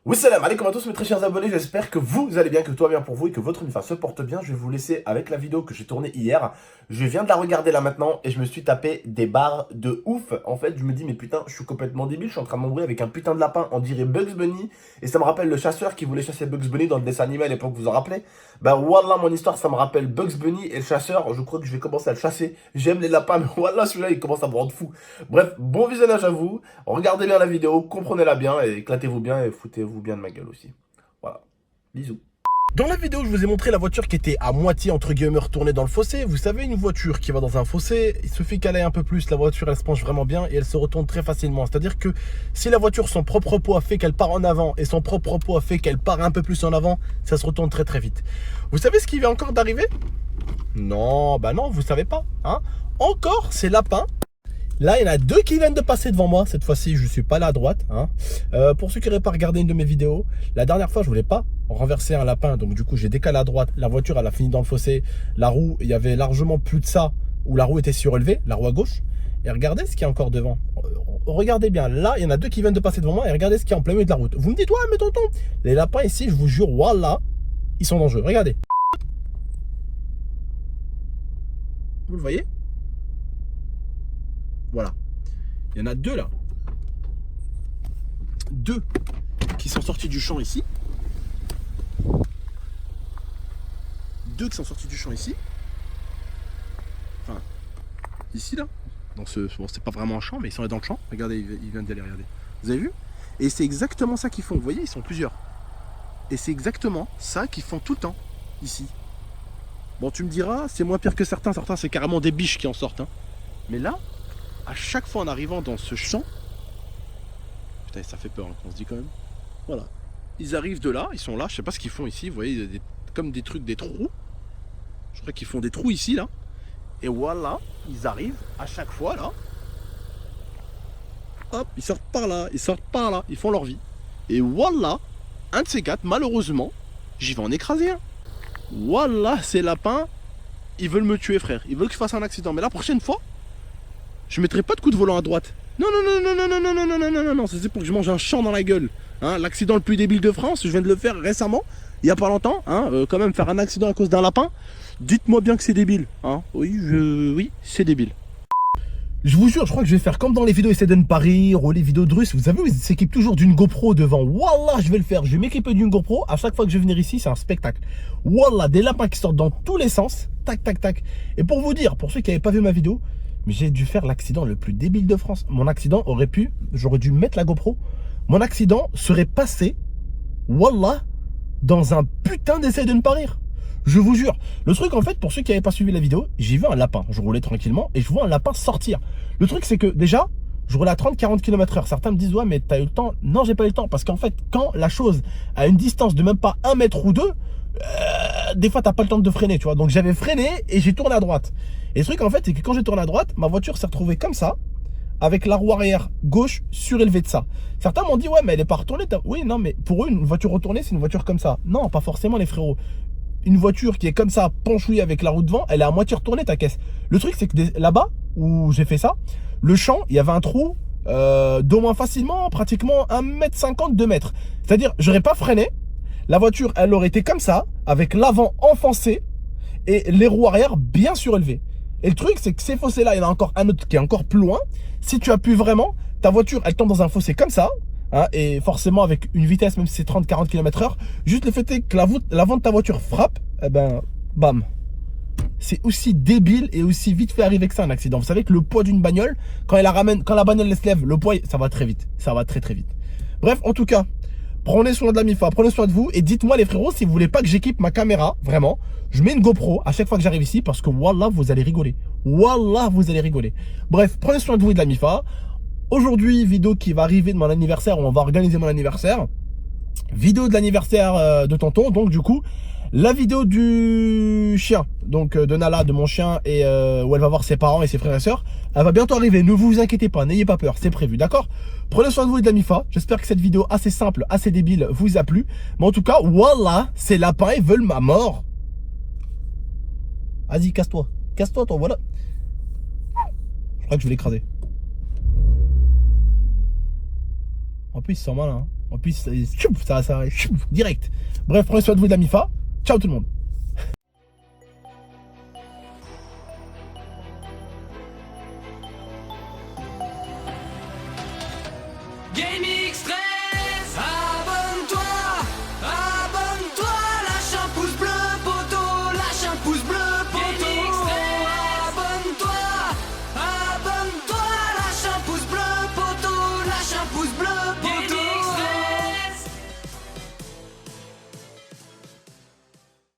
Oui, salam alaikum à tous mes très chers abonnés, j'espère que vous allez bien, que tout va bien pour vous et que votre univers se porte bien. Je vais vous laisser avec la vidéo que j'ai tournée hier. Je viens de la regarder là maintenant et je me suis tapé des barres de ouf. En fait, je me dis, mais putain, je suis complètement débile, je suis en train de m'embrouiller avec un putain de lapin, on dirait Bugs Bunny. Et ça me rappelle le chasseur qui voulait chasser Bugs Bunny dans le dessin animé à l'époque, vous vous en rappelez? Bah wallah, mon histoire, ça me rappelle Bugs Bunny et le chasseur. Je crois que je vais commencer à le chasser. J'aime les lapins, mais wallah, celui-là, il commence à me rendre fou. Bref, bon visionnage à vous. Regardez bien la vidéo, comprenez-la bien et éclatez-vous bien et foutez-vous bien de ma gueule aussi. Voilà, bisous. Dans la vidéo, je vous ai montré la voiture qui était à moitié, entre guillemets, retournée dans le fossé. Vous savez, une voiture qui va dans un fossé, il suffit qu'elle aille un peu plus, la voiture, elle se penche vraiment bien et elle se retourne très facilement. C'est-à-dire que si la voiture, son propre poids fait qu'elle part en avant et son propre poids fait qu'elle part un peu plus en avant, ça se retourne très très vite. Vous savez ce qui vient encore d'arriver? Non, bah non, vous savez pas. Hein, encore, ces lapins. Là, il y en a deux qui viennent de passer devant moi. Cette fois-ci, je ne suis pas là à droite. Hein. Pour ceux qui n'auraient pas regardé une de mes vidéos, la dernière fois, je ne voulais pas renverser un lapin. Donc, du coup, j'ai décalé à droite. La voiture, elle a fini dans le fossé. La roue, il y avait largement plus de ça, où la roue était surélevée, la roue à gauche. Et regardez ce qu'il y a encore devant. Regardez bien. Là, il y en a deux qui viennent de passer devant moi. Et regardez ce qu'il y a en plein milieu de la route. Vous me dites, ouais, mais tonton, les lapins ici, je vous jure, voilà, ils sont dangereux. Regardez. Vous le voyez? Voilà. Il y en a deux là. Deux qui sont sortis du champ ici. Deux qui sont sortis du champ ici. Enfin, ici là. Dans ce, bon, c'est pas vraiment un champ, mais ils sont là dans le champ. Regardez, ils viennent d'aller regarder. Vous avez vu? Et c'est exactement ça qu'ils font. Vous voyez, ils sont plusieurs. Et c'est exactement ça qu'ils font tout le temps ici. Bon, tu me diras, c'est moins pire que certains. Certains, c'est carrément des biches qui en sortent. Hein. Mais là, à chaque fois en arrivant dans ce champ, putain, ça fait peur, hein, on se dit quand même. Voilà. Ils arrivent de là, ils sont là, je sais pas ce qu'ils font ici, vous voyez, comme des trucs, des trous. Je crois qu'ils font des trous ici, là. Et voilà, ils arrivent à chaque fois, là. Hop, ils sortent par là, ils sortent par là, ils font leur vie. Et voilà, un de ces quatre, malheureusement, j'y vais en écraser un. Voilà, ces lapins, ils veulent me tuer, frère. Ils veulent que je fasse un accident. Mais la prochaine fois, je mettrai pas de coup de volant à droite. Non, non, non, non, non, non, non, non, non, non, non, non, c'est pour que je mange un champ dans la gueule. Hein, l'accident le plus débile de France, je viens de le faire récemment, il n'y a pas longtemps. Hein, quand même, faire un accident à cause d'un lapin, dites-moi bien que c'est débile. Hein. Oui, c'est débile. Je vous jure, je crois que je vais faire comme dans les vidéos Essaie de ne pas rire ou les vidéos de Russes. Vous savez, ils s'équipent toujours d'une GoPro devant. Wallah, je vais le faire. Je vais m'équiper d'une GoPro. À chaque fois que je vais venir ici, c'est un spectacle. Wallah, des lapins qui sortent dans tous les sens. Tac, tac, tac. Et pour vous dire, pour ceux qui n'avaient pas vu ma vidéo, mais j'ai dû faire l'accident le plus débile de France. Mon accident aurait pu, j'aurais dû mettre la GoPro. Mon accident serait passé, wallah, dans un putain d'essai de ne pas rire. Je vous jure. Le truc, en fait, pour ceux qui n'avaient pas suivi la vidéo, j'ai vu un lapin. Je roulais tranquillement et je vois un lapin sortir. Le truc, c'est que déjà, je roulais à 30-40 km/h. Certains me disent, ouais, mais t'as eu le temps. Non, j'ai pas eu le temps. Parce qu'en fait, quand la chose a une distance de même pas 1 mètre ou 2, des fois, t'as pas le temps de freiner, tu vois. Donc, j'avais freiné et j'ai tourné à droite. Et le truc, en fait, c'est que quand j'ai tourné à droite, ma voiture s'est retrouvée comme ça, avec la roue arrière gauche surélevée de ça. Certains m'ont dit, ouais, mais elle est pas retournée. Oui, non, mais pour eux, une voiture retournée, c'est une voiture comme ça. Non, pas forcément, les frérots. Une voiture qui est comme ça, penchouillée avec la roue devant, elle est à moitié retournée, ta caisse. Le truc, c'est que là-bas, où j'ai fait ça, le champ, il y avait un trou d'au moins facilement, pratiquement 1,50 m, 2 mètres. C'est-à-dire, j'aurais pas freiné. La voiture, elle aurait été comme ça, avec l'avant enfoncé et les roues arrière bien surélevées. Et le truc, c'est que ces fossés-là, il y en a encore un autre qui est encore plus loin. Si tu appuies vraiment, ta voiture, elle tombe dans un fossé comme ça. Hein, et forcément, avec une vitesse, même si c'est 30-40 km/h, juste le fait est que l'avant de ta voiture frappe, eh ben, bam. C'est aussi débile et aussi vite fait arriver que ça, un accident. Vous savez que le poids d'une bagnole, quand elle la ramène, quand la bagnole se lève, le poids, ça va très vite. Ça va très très vite. Bref, en tout cas, prenez soin de la MIFA, prenez soin de vous et dites-moi les frérots si vous voulez pas que j'équipe ma caméra, vraiment. Je mets une GoPro à chaque fois que j'arrive ici parce que wallah, vous allez rigoler. Wallah, vous allez rigoler. Bref, prenez soin de vous et de la MIFA. Aujourd'hui, vidéo qui va arriver de mon anniversaire, où on va organiser mon anniversaire. Vidéo de l'anniversaire de tonton, donc du coup, la vidéo du chien, donc de Nala, de mon chien, et où elle va voir ses parents et ses frères et sœurs, elle va bientôt arriver, ne vous inquiétez pas, n'ayez pas peur, c'est prévu, d'accord? Prenez soin de vous et de la MIFA, j'espère que cette vidéo assez simple, assez débile vous a plu, mais en tout cas, voilà, ces lapins, ils veulent ma mort. Vas-y, casse-toi, toi, voilà. Je crois que je vais l'écraser. En plus, il sent malin, hein. En plus, ça, direct. Bref, prenez soin de vous de la MIFA. Ciao tout le monde. Game extrême.